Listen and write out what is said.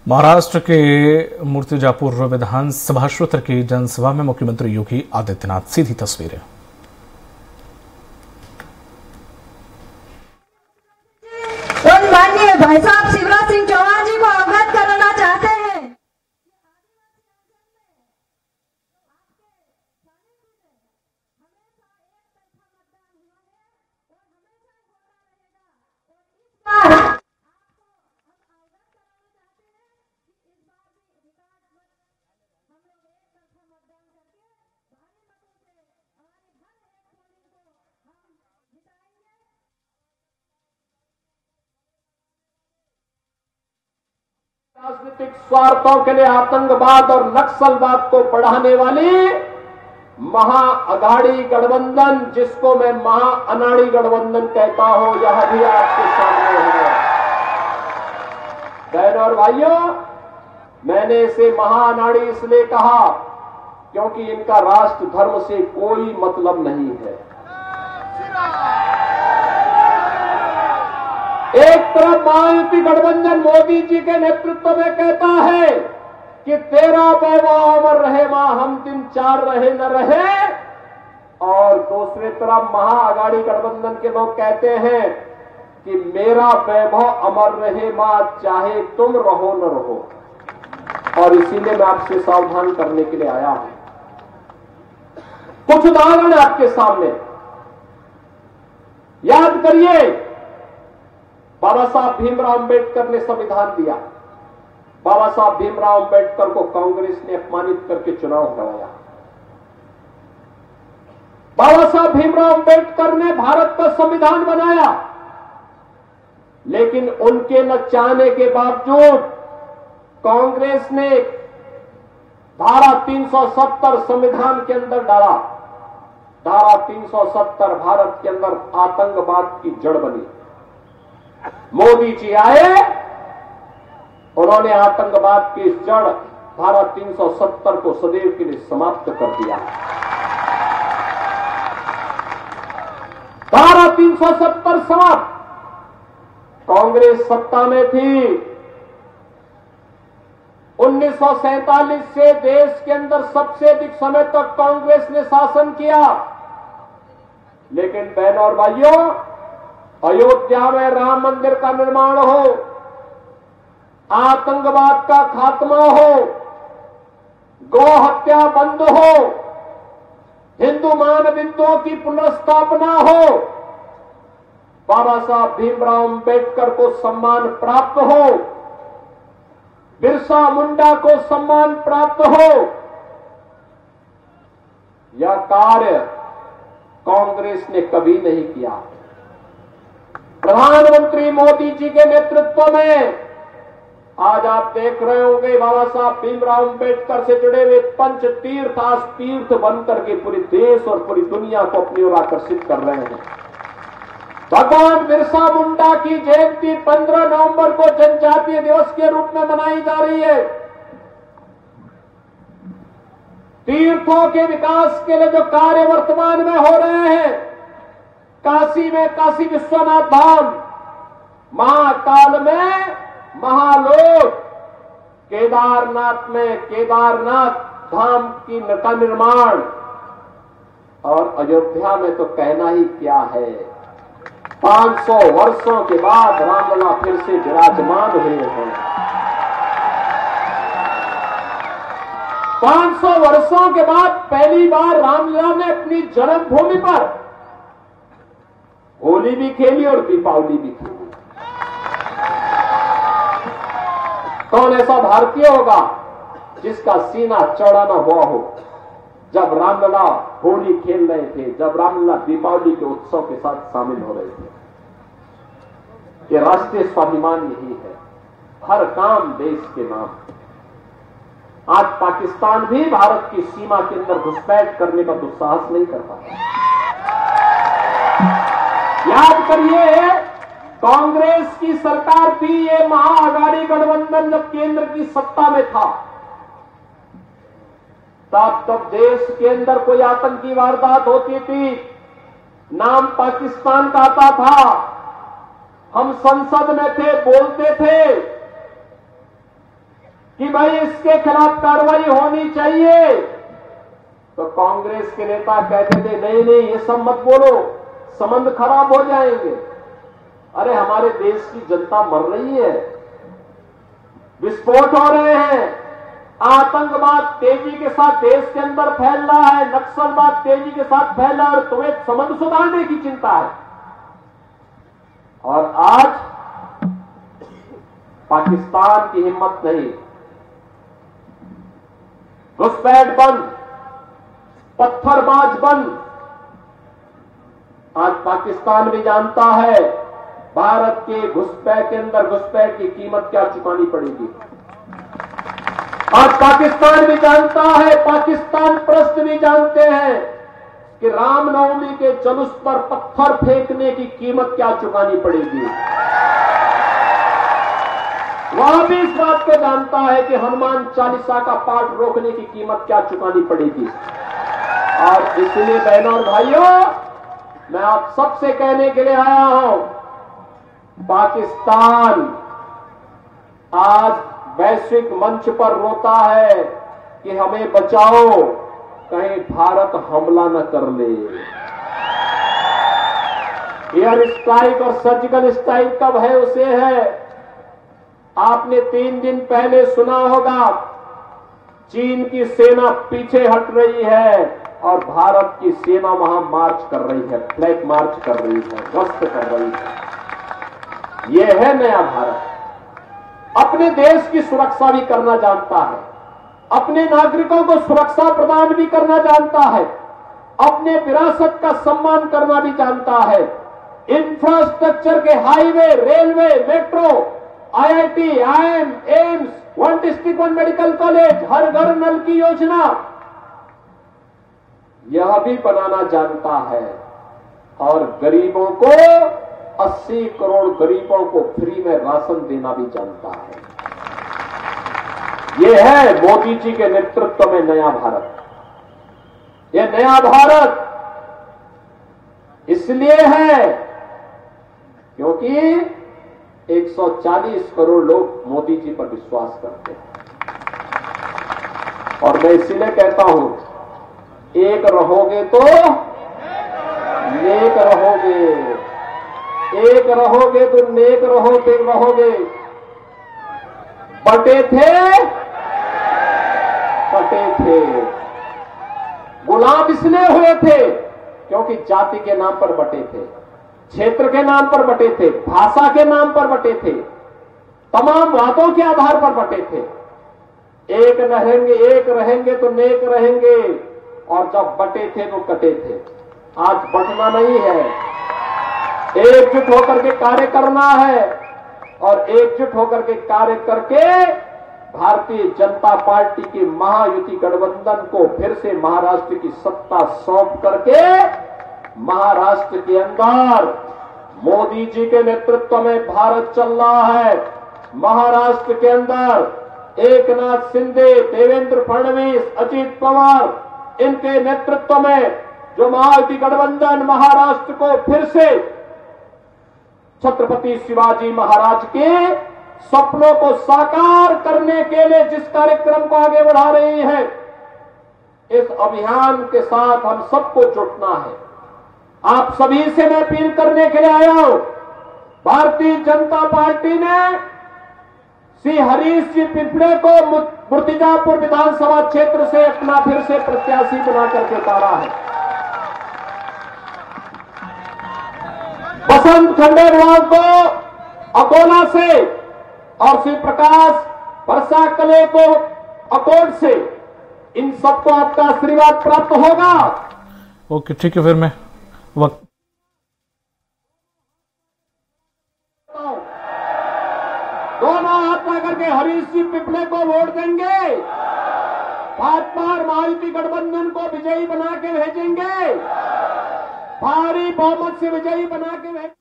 महाराष्ट्र के मूर्तिजापुर विधानसभा क्षेत्र की जनसभा में मुख्यमंत्री योगी आदित्यनाथ। सीधी तस्वीरें। माननीय भाई साहब शिवराज सिंह चौहान जी को अवगत कराना चाहते हैं। राजनीतिक स्वार्थों के लिए आतंकवाद और नक्सलवाद को बढ़ाने वाली महाअघाड़ी गठबंधन, जिसको मैं महाअनाड़ी गठबंधन कहता हूं, यह भी आपके सामने है। बहनों और भाइयों, मैंने इसे महाअनाड़ी इसलिए कहा क्योंकि इनका राष्ट्र धर्म से कोई मतलब नहीं है। एक तरफ महायुति गठबंधन मोदी जी के नेतृत्व में कहता है कि तेरा वैभव अमर रहे, मां हम दिन चार रहे न रहे, और दूसरी तरफ महाअघाड़ी गठबंधन के लोग कहते हैं कि मेरा वैभव अमर रहे मां, चाहे तुम रहो न रहो। और इसीलिए मैं आपसे सावधान करने के लिए आया हूं। कुछ उदाहरण आपके सामने याद करिए। बाबा साहब भीमराव अंबेडकर ने संविधान दिया। बाबा साहब भीमराव अंबेडकर को कांग्रेस ने अपमानित करके चुनाव करवाया। बाबा साहब भीमराव अंबेडकर ने भारत का संविधान बनाया, लेकिन उनके न चाहने के बावजूद कांग्रेस ने धारा 370 संविधान के अंदर डाला। धारा 370 भारत के अंदर आतंकवाद की जड़ बनी। मोदी जी आए, उन्होंने आतंकवाद की इस जड़ धारा 370 को सदैव के लिए समाप्त कर दिया। धारा 370 समाप्त। कांग्रेस सत्ता में थी। 1947 से देश के अंदर सबसे अधिक समय तक कांग्रेस ने शासन किया। लेकिन बहनों और भाइयों, अयोध्या में राम मंदिर का निर्माण हो, आतंकवाद का खात्मा हो, गौ हत्या बंद हो, हिंदू मानविंदुओं की पुनर्स्थापना हो, बाबा साहब भीमराव अंबेडकर को सम्मान प्राप्त हो, बिरसा मुंडा को सम्मान प्राप्त हो, यह कार्य कांग्रेस ने कभी नहीं किया। प्रधानमंत्री मोदी जी के नेतृत्व में आज आप देख रहे होंगे बाबा साहब भीमराव अंबेडकर से जुड़े हुए पंच तीर्थ आज तीर्थ बनकर के पूरे देश और पूरी दुनिया को अपनी ओर आकर्षित कर रहे हैं। भगवान बिरसा मुंडा की जयंती 15 नवंबर को जनजातीय दिवस के रूप में मनाई जा रही है। तीर्थों के विकास के लिए जो कार्य वर्तमान में हो रहे हैं, काशी में काशी विश्वनाथ धाम, महाकाल में महालोक, केदारनाथ में केदारनाथ धाम का निर्माण, और अयोध्या में तो कहना ही क्या है। 500 वर्षों के बाद रामलला फिर से विराजमान हुए हैं। 500 वर्षों के बाद पहली बार रामलला ने अपनी जन्मभूमि पर होली भी खेली और दीपावली भी खेली। कौन ऐसा भारतीय होगा जिसका सीना चौड़ा न हुआ हो जब रामलला होली खेल रहे थे, जब रामलला दीपावली के उत्सव के साथ शामिल हो रहे थे। ये राष्ट्रीय स्वाभिमान यही है, हर काम देश के नाम। आज पाकिस्तान भी भारत की सीमा के अंदर घुसपैठ करने का दुस्साहस नहीं कर पाता। याद करिए, कांग्रेस की सरकार थी, ये महाअघाड़ी गठबंधन जब केंद्र की सत्ता में था, तब देश के अंदर कोई आतंकी वारदात होती थी, नाम पाकिस्तान का आता था। हम संसद में थे, बोलते थे, कि भाई इसके खिलाफ कार्रवाई होनी चाहिए, तो कांग्रेस के नेता कहते थे नहीं नहीं ये सब मत बोलो, संबंध खराब हो जाएंगे। अरे हमारे देश की जनता मर रही है, विस्फोट हो रहे हैं, आतंकवाद तेजी के साथ देश के अंदर फैल रहा है, नक्सलवाद तेजी के साथ फैल रहा है, और तुम्हें संबंध सुधारने की चिंता है। और आज पाकिस्तान की हिम्मत नहीं, घुसपैठ बंद, पत्थरबाज बंद। आज पाकिस्तान भी जानता है भारत के घुसपैठ के अंदर घुसपैठ की कीमत क्या चुकानी पड़ेगी। आज पाकिस्तान भी जानता है, पाकिस्तान प्रस्त भी जानते हैं कि रामनवमी के जुलूस पर पत्थर फेंकने की कीमत क्या चुकानी पड़ेगी। वह भी इस बात को जानता है कि हनुमान चालीसा का पाठ रोकने की कीमत क्या चुकानी पड़ेगी। और इसलिए बहनों और भाइयों, मैं आप सबसे कहने के लिए आया हूं, पाकिस्तान आज वैश्विक मंच पर रोता है कि हमें बचाओ, कहीं भारत हमला न कर ले। एयर स्ट्राइक और सर्जिकल स्ट्राइक कब है उसे है। आपने 3 दिन पहले सुना होगा, चीन की सेना पीछे हट रही है और भारत की सेना वहां मार्च कर रही है, फ्लैग मार्च कर रही है, गश्त कर रही है। यह है नया भारत। अपने देश की सुरक्षा भी करना जानता है, अपने नागरिकों को सुरक्षा प्रदान भी करना जानता है, अपने विरासत का सम्मान करना भी जानता है। इंफ्रास्ट्रक्चर के highway, railway, metro, IIT, IIM, AIIMS, 1 district 1 medical college, हर घर नल की योजना, यह भी बनाना जानता है। और गरीबों को 80 करोड़ गरीबों को फ्री में राशन देना भी जानता है। यह है मोदी जी के नेतृत्व में नया भारत। यह नया भारत इसलिए है क्योंकि 140 करोड़ लोग मोदी जी पर विश्वास करते हैं। और मैं इसीलिए कहता हूं, एक रहोगे तो नेक रहोगे, एक रहोगे तो नेक रहोगे। बटे थे, गुलाम इसलिए हुए थे क्योंकि जाति के नाम पर बटे थे, क्षेत्र के नाम पर बटे थे, भाषा के नाम पर बटे थे, तमाम वादों के आधार पर बटे थे। एक रहेंगे तो नेक रहेंगे, और जब बटे थे तो कटे थे। आज बटना नहीं है, एकजुट होकर के कार्य करना है, और एकजुट होकर के कार्य करके भारतीय जनता पार्टी की महायुति गठबंधन को फिर से महाराष्ट्र की सत्ता सौंप करके महाराष्ट्र के अंदर मोदी जी के नेतृत्व में भारत चल रहा है। महाराष्ट्र के अंदर एकनाथ शिंदे, देवेंद्र फडणवीस, अजित पवार, इनके नेतृत्व में जो महायुति गठबंधन महाराष्ट्र को फिर से छत्रपति शिवाजी महाराज के सपनों को साकार करने के लिए जिस कार्यक्रम को आगे बढ़ा रही है, इस अभियान के साथ हम सबको जुटना है। आप सभी से मैं अपील करने के लिए आया हूं। भारतीय जनता पार्टी ने श्री हरीश जी पिपले को मूर्तिजापुर विधानसभा क्षेत्र से अपना फिर से प्रत्याशी बना करके उतारा है। बसंत खंडेलवाल को अकोला से और श्री प्रकाश वर्षा कले को अकोट से, इन सबको आपका आशीर्वाद प्राप्त होगा। ओके, ठीक है, फिर मैं वक्त दोनों हाथ लगा करके हरीश जी पिपले को वोट देंगे, भाजपा और महायुति गठबंधन को विजयी बना के भेजेंगे, भारी बहुमत से विजयी बना के भेजेंगे।